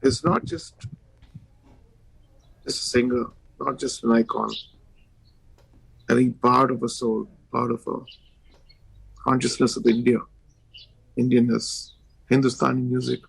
is not just a singer, not just an icon. I think part of a soul, part of a consciousness of India, Indianness, Hindustani music.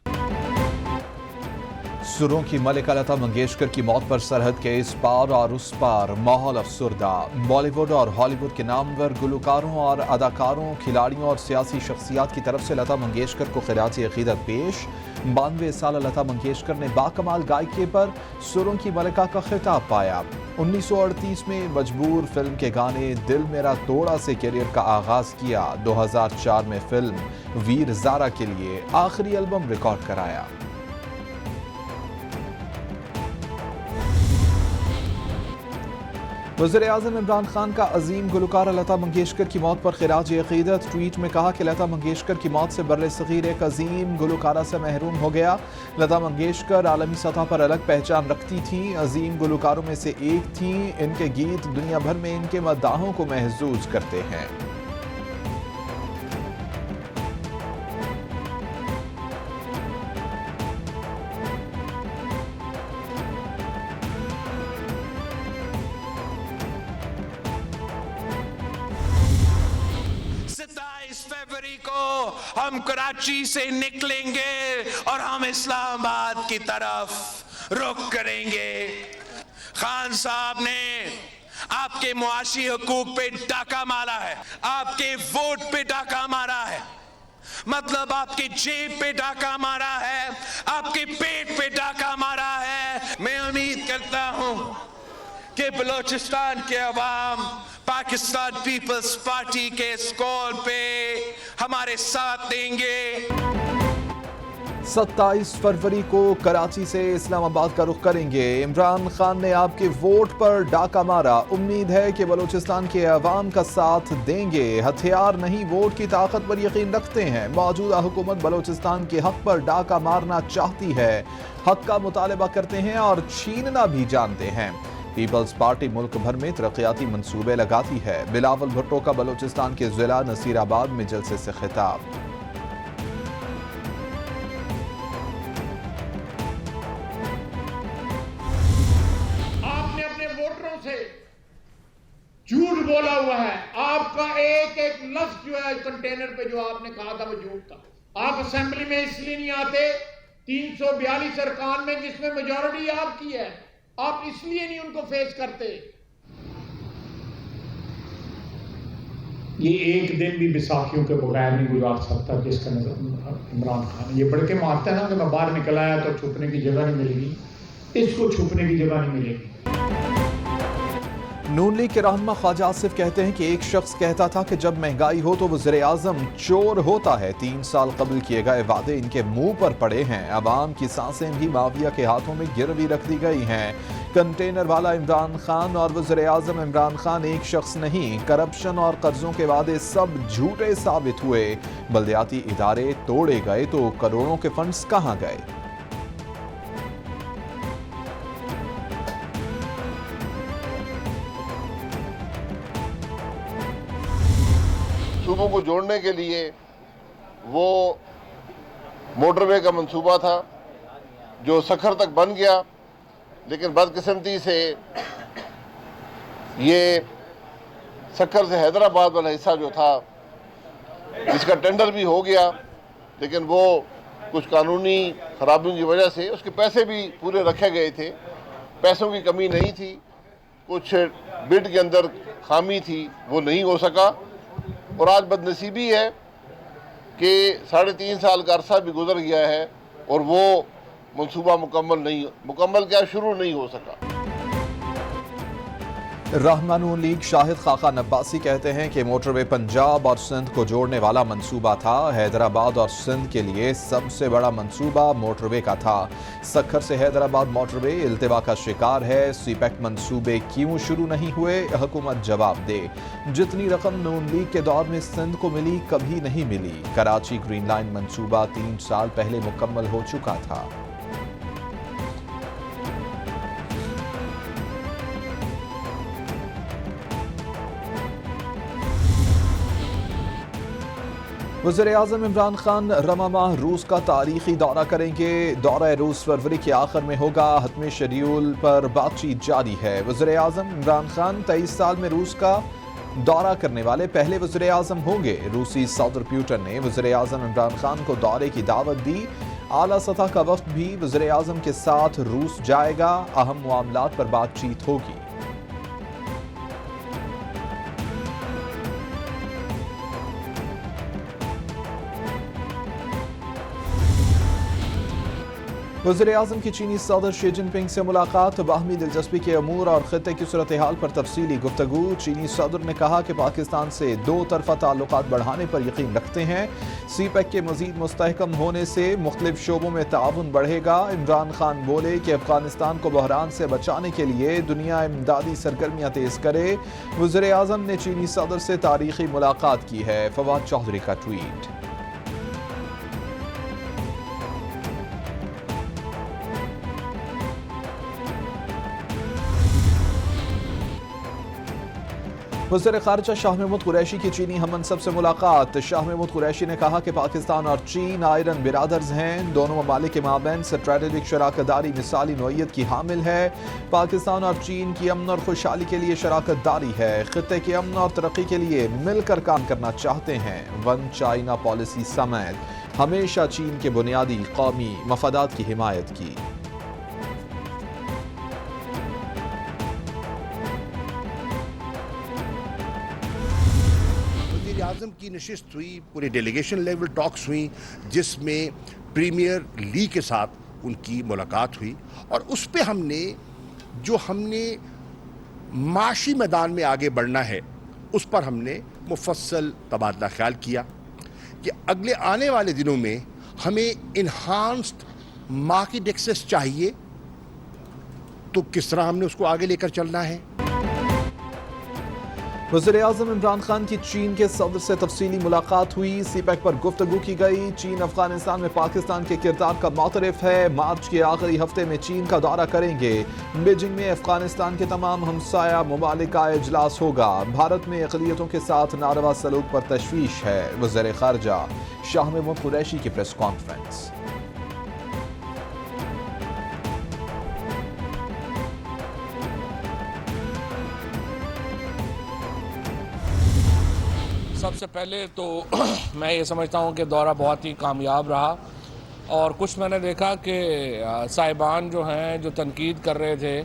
सुरों की मलिका लता मंगेशकर की मौत पर सरहद के इस पार और उस पार माहौल अफसुर्दा। बॉलीवुड और हॉलीवुड के नामवर गुलकारों और अदाकारों, खिलाड़ियों और सियासी शख्सियात की तरफ से लता मंगेशकर को खिराज अकीदत पेश। 92 साल लता मंगेशकर ने बाकमाल गायकी पर सुरों की मलिका का खिताब पाया। 1938 में मजबूर फिल्म के गाने दिल मेरा तोड़ा से करियर का आगाज किया। 2004 में फिल्म वीर ज़ारा के लिए आखिरी एल्बम रिकॉर्ड कराया। वज़ीर-ए-आज़म इमरान खान का अजीम गुलकार लता मंगेशकर की मौत पर खिराज अकीदत। ट्वीट में कहा कि लता मंगेशकर की मौत से बर्रे सगीर एक अजीम गुलकारा से महरूम हो गया। लता मंगेशकर आलमी सतह पर अलग पहचान रखती थीं, अजीम गुलकारों में से एक थीं। इनके गीत दुनिया भर में इनके मद्दाहों को महसूस करते हैं। फरवरी को हम कराची से निकलेंगे और हम इस्लामाबाद की तरफ रुख करेंगे। खान साहब ने आपके मुआशी हुकूक पे डाका मारा है, आपके वोट पे डाका मारा है, मतलब आपके जेब पे डाका मारा है, आपके पेट पे डाका मारा है। मैं उम्मीद करता हूं कि बलोचिस्तान के अवाम पाकिस्तान पीपल्स पार्टी के इस कॉल पे हमारे साथ देंगे। 27 फरवरी को कराची से इस्लामाबाद का रुख करेंगे। इमरान खान ने आपके वोट पर डाका मारा। उम्मीद है कि बलूचिस्तान के अवाम का साथ देंगे। हथियार नहीं, वोट की ताकत पर यकीन रखते हैं। मौजूदा हुकूमत बलूचिस्तान के हक पर डाका मारना चाहती है। हक का मुतालबा करते हैं और छीनना भी जानते हैं। पीपल्स पार्टी मुल्क भर में तरक्याती मंसूबे लगाती है। बिलावल भुट्टो का बलूचिस्तान के जिला नसीराबाद में जलसे से खिताब। आपने अपने वोटरों से झूठ बोला हुआ है। आपका एक एक लफ्ज जो है कंटेनर पे जो आपने कहा था वो झूठ था। आप असेंबली में इसलिए नहीं आते, 342 अरकान में जिसमें मेजॉरिटी आपकी है, आप इसलिए नहीं उनको फेस करते। ये एक दिन भी बैसाखियों के बगैर नहीं गुजार सकता जिसका नजर इमरान खान ये बढ़ के मारता है ना कि मैं बाहर निकल आया तो छुपने की जगह नहीं मिलेगी, इसको छुपने की जगह नहीं मिलेगी। नून लीग के रहनुमा ख्वाजा आसिफ कहते हैं कि एक शख्स कहता था कि जब महंगाई हो तो वज़ीर-ए-आज़म चोर होता है। 3 साल कबल किए गए वादे इनके मुंह पर पड़े हैं। अवाम की सांसें भी माफिया के हाथों में गिरवी रख दी गई हैं। कंटेनर वाला इमरान खान और वज़ीर-ए-आज़म इमरान खान एक शख्स नहीं। करप्शन और कर्जों के वादे सब झूठे साबित हुए। बल्दियाती इदारे तोड़े गए तो करोड़ों के फंड्स कहां गए? सूबों को जोड़ने के लिए वो मोटरवे का मंसूबा था जो सखर तक बन गया, लेकिन बदकिस्मती से ये सखर से हैदराबाद वाला हिस्सा जो था इसका टेंडर भी हो गया, लेकिन वो कुछ कानूनी खराबियों की वजह से उसके पैसे भी पूरे रखे गए थे। पैसों की कमी नहीं थी, कुछ बिड के अंदर खामी थी, वो नहीं हो सका। और आज बदनसीबी है कि 3.5 साल का अरसा भी गुजर गया है और वो मंसूबा मुकम्मल क्या शुरू नहीं हो सका। रहमान लीग शाहिद खाका नब्बासी कहते हैं कि मोटरवे पंजाब और सिंध को जोड़ने वाला मंसूबा था। हैदराबाद और सिंध के लिए सबसे बड़ा मंसूबा मोटरवे का था। सखर से हैदराबाद मोटरवे इल्तिवा का शिकार है। सीपैक मंसूबे क्यों शुरू नहीं हुए? हुकूमत जवाब दे। जितनी रकम नून लीग के दौर में सिंध को मिली कभी नहीं मिली। कराची ग्रीन लाइन मंसूबा 3 साल पहले मुकम्मल हो चुका था। वज़ीर आज़म इमरान खान रमज़ान माह रूस का तारीखी दौरा करेंगे। दौरा रूस फरवरी के आखिर में होगा। हतमी शेड्यूल पर बातचीत जारी है। वज़ीर आज़म इमरान खान 23 साल में रूस का दौरा करने वाले पहले वज़ीर आज़म होंगे। रूसी सदर पुतिन ने वज़ीर आज़म इमरान खान को दौरे की दावत दी। आला सतह का वफ्द भी वज़ीर आज़म के साथ रूस जाएगा। अहम मामलात पर बातचीत होगी। वज़ीर आज़म की चीनी सदर शी जिनपिंग से मुलाकात। बाहमी दिलचस्पी के अमूर और खित्ते की सूरत हाल पर तफसीली गुफ्तगू। चीनी सदर ने कहा कि पाकिस्तान से दो तरफा ताल्लुकात बढ़ाने पर यकीन रखते हैं। सीपैक के मजीद मुस्तहकम होने से मुख्तलिफ शोबों में ताउन बढ़ेगा। इमरान खान बोले कि अफगानिस्तान को बहरान से बचाने के लिए दुनिया इमदादी सरगर्मियाँ तेज करे। वज़ीर आज़म ने चीनी सदर से तारीखी मुलाकात की है। फवाद चौधरी का ट्वीट। वज़ीर ख़ारिजा शाह महमूद कुरैशी की चीनी हममनसब से मुलाकात। शाह महमूद कुरैशी ने कहा कि पाकिस्तान और चीन आयरन बिरादर्स हैं। दोनों ममालिक के माबैन स्ट्रेटेजिक शराकतदारी मिसाली नौइयत की हामिल है। पाकिस्तान और चीन की अमन और खुशहाली के लिए शराकतदारी है। खित्ते के अमन और तरक्की के लिए मिलकर काम करना चाहते हैं। वन चाइना पॉलिसी समेत हमेशा चीन के बुनियादी कौमी मफादात की हिमायत की। आज़म की नशिस्त हुई, पूरे डेलीगेशन लेवल टॉक्स हुई, जिसमें प्रीमियर ली के साथ उनकी मुलाकात हुई और उस पे हमने माशी मैदान में आगे बढ़ना है, उस पर हमने मुफस्सल तबादला ख्याल किया कि अगले आने वाले दिनों में हमें इन्हांस्ड मार्केट एक्सेस चाहिए, तो किस तरह हमने उसको आगे लेकर चलना है। वज़ीर आज़म इमरान खान की चीन के सदर से तफसीली मुलाकात हुई। सीपैक पर गुफ्तगू की गई। चीन अफगानिस्तान में पाकिस्तान के किरदार का मुतरफ है। मार्च के आखिरी हफ्ते में चीन का दौरा करेंगे। बीजिंग में अफगानिस्तान के तमाम हमसाया ममालिक का इजलास होगा। भारत में अक़लियतों के साथ नारवा सलूक पर तशवीश है। वज़ीर ख़ारिजा शाह महमूद कुरैशी की प्रेस कॉन्फ्रेंस। सबसे पहले तो मैं ये समझता हूँ कि दौरा बहुत ही कामयाब रहा और कुछ मैंने देखा कि साहिबान जो हैं जो तनकीद कर रहे थे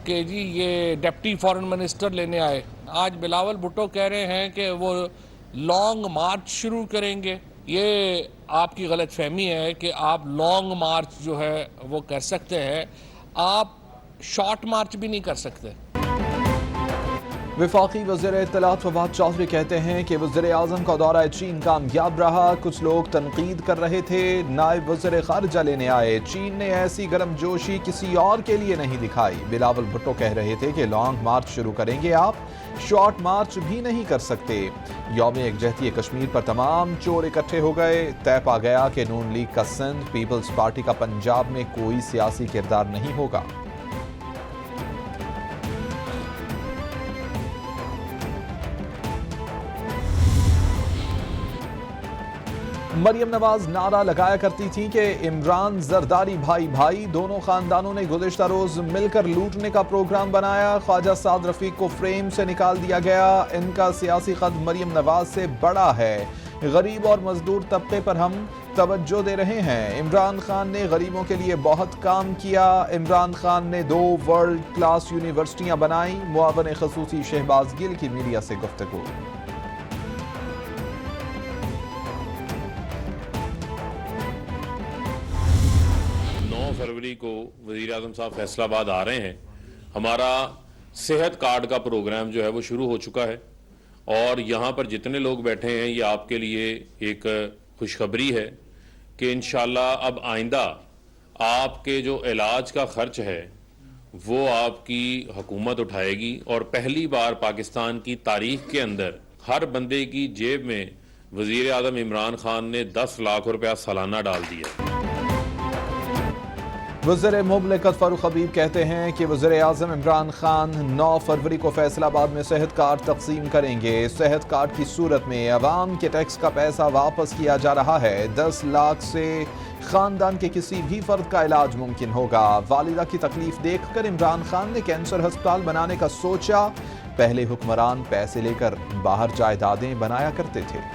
कि जी ये डिप्टी फॉरेन मिनिस्टर लेने आए। आज बिलावल भुट्टो कह रहे हैं कि वो लॉन्ग मार्च शुरू करेंगे। ये आपकी गलत फहमी है कि आप लॉन्ग मार्च जो है वो कर सकते हैं, आप शॉर्ट मार्च भी नहीं कर सकते। वफाकी वज़ीर इत्तलात फवाद चौधरी कहते हैं कि वज़ीर आज़म का दौरा चीन कामयाब रहा। कुछ लोग तनकीद कर रहे थे, नायब वज़ीर ख़ारिजा लेने आए। चीन ने ऐसी गर्मजोशी किसी और के लिए नहीं दिखाई। बिलावल भुट्टो कह रहे थे कि लॉन्ग मार्च शुरू करेंगे, आप शॉर्ट मार्च भी नहीं कर सकते। यौम यकजहती कश्मीर पर तमाम चोर इकट्ठे हो गए। तय पा गया कि नून लीग का सिंध, पीपल्स पार्टी का पंजाब में कोई सियासी किरदार नहीं होगा। मरियम नवाज नारा लगाया करती थी कि इमरान जरदारी भाई भाई। दोनों खानदानों ने गुज़िश्ता रोज मिलकर लूटने का प्रोग्राम बनाया। ख्वाजा साद रफीक को फ्रेम से निकाल दिया गया। इनका सियासी कद मरियम नवाज से बड़ा है। गरीब और मजदूर तबके पर हम तवज्जो दे रहे हैं। इमरान खान ने गरीबों के लिए बहुत काम किया। इमरान खान ने 2 वर्ल्ड क्लास यूनिवर्सिटियां बनाई। मुआवन खसूसी शहबाज गिल की मीडिया से गुफ्तगू। 9 फरवरी को वज़ीर आज़म साहब फैसलाबाद आ रहे हैं। हमारा सेहत कार्ड का प्रोग्राम जो है वो शुरू हो चुका है और यहाँ पर जितने लोग बैठे हैं ये आपके लिए एक खुशखबरी है कि इंशाल्लाह अब आइंदा आपके जो इलाज का खर्च है वो आपकी हुकूमत उठाएगी और पहली बार पाकिस्तान की तारीख के अंदर हर बंदे की जेब में वज़ीर आज़म इमरान खान ने 10 लाख रुपया सालाना डाल दिया। वज़ीर मुमलिकत फ़ारूक हबीब कहते हैं कि वज़ीर आज़म इमरान खान 9 फरवरी को फैसलाबाद में सेहत कार्ड तकसीम करेंगे। सेहत कार्ड की सूरत में अवाम के टैक्स का पैसा वापस किया जा रहा है। 10 लाख से ख़ानदान के किसी भी फ़र्द का इलाज मुमकिन होगा। वालिदा की तकलीफ देखकर इमरान खान ने कैंसर अस्पताल बनाने का सोचा। पहले हुक्मरान पैसे लेकर बाहर जायदादें बनाया करते थे।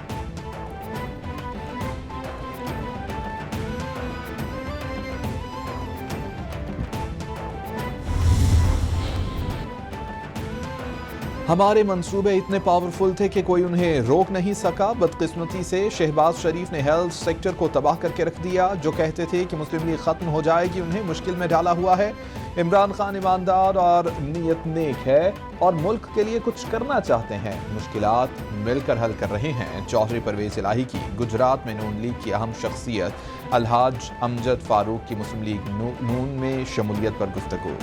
हमारे मंसूबे इतने पावरफुल थे कि कोई उन्हें रोक नहीं सका। बदकिस्मती से शहबाज शरीफ ने हेल्थ सेक्टर को तबाह करके रख दिया। जो कहते थे कि मुस्लिम लीग खत्म हो जाएगी, उन्हें मुश्किल में डाला हुआ है। इमरान खान ईमानदार और नीयत नेक है और मुल्क के लिए कुछ करना चाहते हैं। मुश्किलात मिलकर हल कर रहे हैं। चौधरी परवेज इलाही की गुजरात में नून लीग की अहम शख्सियत अलहाज अमजद फारूक की मुस्लिम लीग नून में शमूलियत पर गुफ्तगू।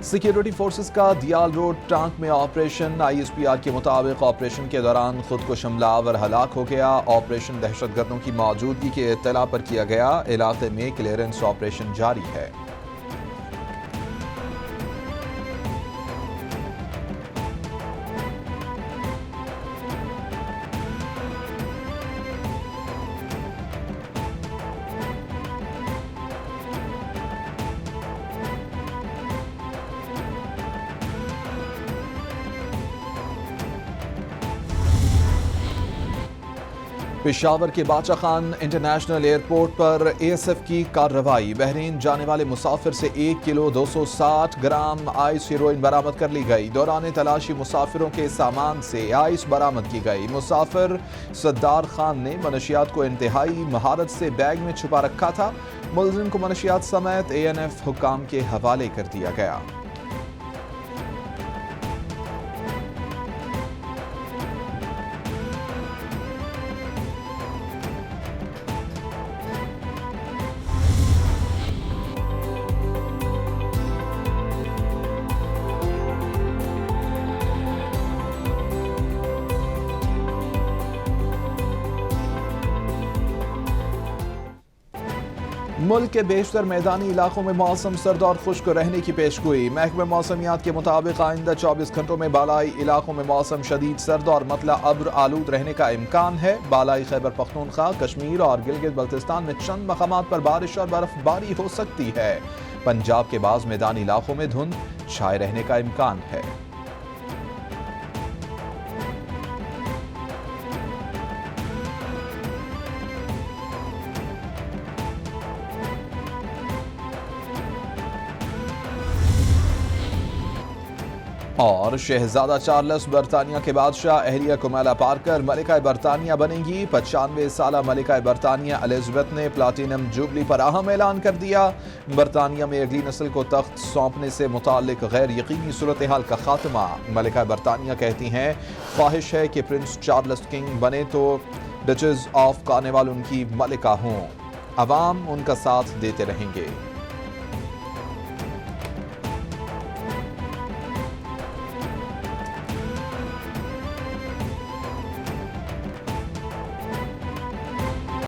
सिक्योरिटी फोर्सेस का दियाल रोड टांक में ऑपरेशन। ISPR के मुताबिक ऑपरेशन के दौरान खुद को हमलावर हलाक हो गया। ऑपरेशन दहशतगर्दों की मौजूदगी के इत्तला पर किया गया। इलाके में क्लियरेंस ऑपरेशन जारी है। पेशावर के बाचा खान इंटरनेशनल एयरपोर्ट पर ASF की कार्रवाई। बहरीन जाने वाले मुसाफिर से 1 किलो 260 ग्राम आइस हेरोइन बरामद कर ली गई। दौरान तलाशी मुसाफिरों के सामान से आइस बरामद की गई। मुसाफिर सद्दार खान ने मनशियात को इंतहाई महारत से बैग में छुपा रखा था। मुलजिम को मनशियात समेत ANF हुक्काम के हवाले कर दिया गया। मुल्क के बेशतर मैदानी इलाकों में मौसम सर्द और खुश्क रहने की पेशगोई। महकमे मौसमियात के मुताबिक आइंदा 24 घंटों में बालाई इलाकों में मौसम शदीद सर्द और मतला अब्र आलूद रहने का इम्कान है। बालाई खैबर पख्तूनख्वा, कश्मीर और गिलगित बल्तिस्तान में चंद मकामात पर बारिश और बर्फबारी हो सकती है। पंजाब के बाज़ मैदानी इलाकों में धुंध छाए रहने का इम्कान है। और शहजादा चार्ल्स बरतानिया के बादशाह अहलिया कुमाला पार्कर मलिका बरतानिया बनेंगी। 95 साला मलिका बरतानिया एलिजाबेथ ने प्लाटिनम जुबली पर अहम ऐलान कर दिया। बरतानिया में अगली नस्ल को तख्त सौंपने से मुताल्लिक गैर यकीनी सूरत हाल का खात्मा। मलिका बरतानिया कहती हैं ख्वाहिश है कि प्रिंस चार्ल्स किंग बने तो डचेस ऑफ कार्निवाल उनकी मलिका हों। अवाम उनका साथ देते रहेंगे।